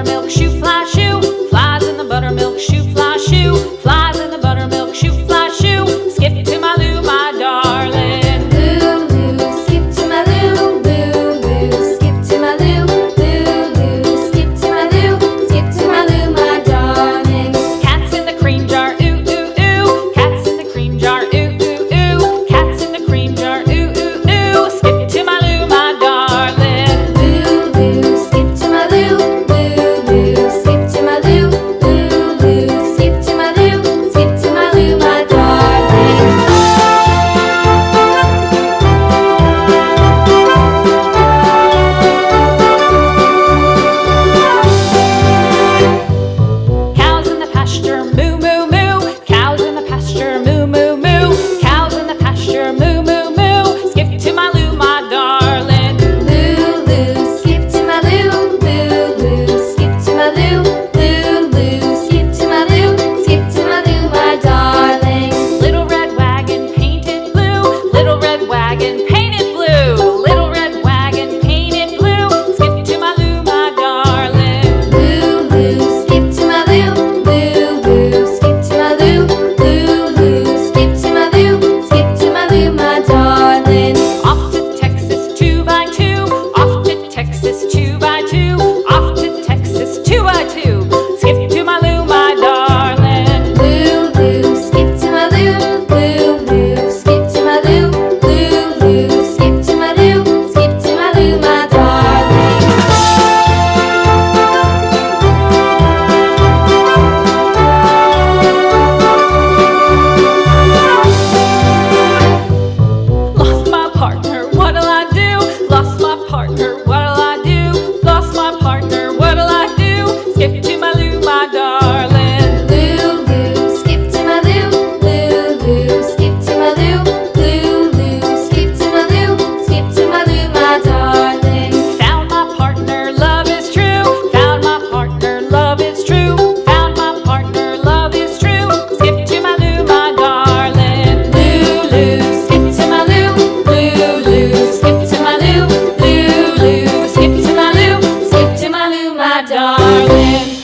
buttermilk shoe, fly shoe. Flies in the buttermilk shoe, fly shoe. Flies in the buttermilk shoe, fly shoe. Skip to my Lou, my darling. Lou, skip to my Lou, Lou, skip to my Lou, Lou, skip to my Lou, skip to my Lou, my darling. Cats in the cream jar, ooh, ooh, ooh. Cats in the cream jar, ooh, ooh, ooh. Cats in the cream jar, ooh, ooh, ooh. Skip to my Lou, my darling. Lou, skip to my Lou, Lou, skip to my Lou, Lou, skip to my Lou, skip to my Lou, my darling. Cows in the pasture, moo, moo, moo. Cows in the pasture, moo, moo, moo. Cows in the pasture, moo, moo, moo. Skip to my Lou, my darling. Lou, skip to my Lou, Lou, skip to my Lou, Lou, skip to my Lou, skip to my Lou, my darling. Little red wagon painted blue. Little red wagon painted blue. Little red wagon painted blue. Skip to my Lou, my darling. Lou, skip to my Lou, Lou, skip to my Lou, Lou, skip to my Lou, skip to my Lou, my darling. Off to Texas 2x2. Off to Texas 2x2. Off to Texas 2x2. Skip to my Lou, my darling. Lou, skip to my Lou, Lou, skip to my Lou, Lou, skip to my Lou, skip to my Lou, my darling. Lost my partner, what'll I do? Lost my partner, what'll I do? Lost my partner, what'll I do? Skip to my Lou, my darling. Lou, skip to my Lou, Lou, skip to my Lou, Lou, skip to my Lou, skip to my Lou, my darling. Found my partner, love is true. Found my partner, love is true. Found my partner, love is true. Skip to my Lou, my darling. Lou, skip to my Lou, Lou, skip to my Lou, Lou, skip to my Lou, skip to my Lou, my darling.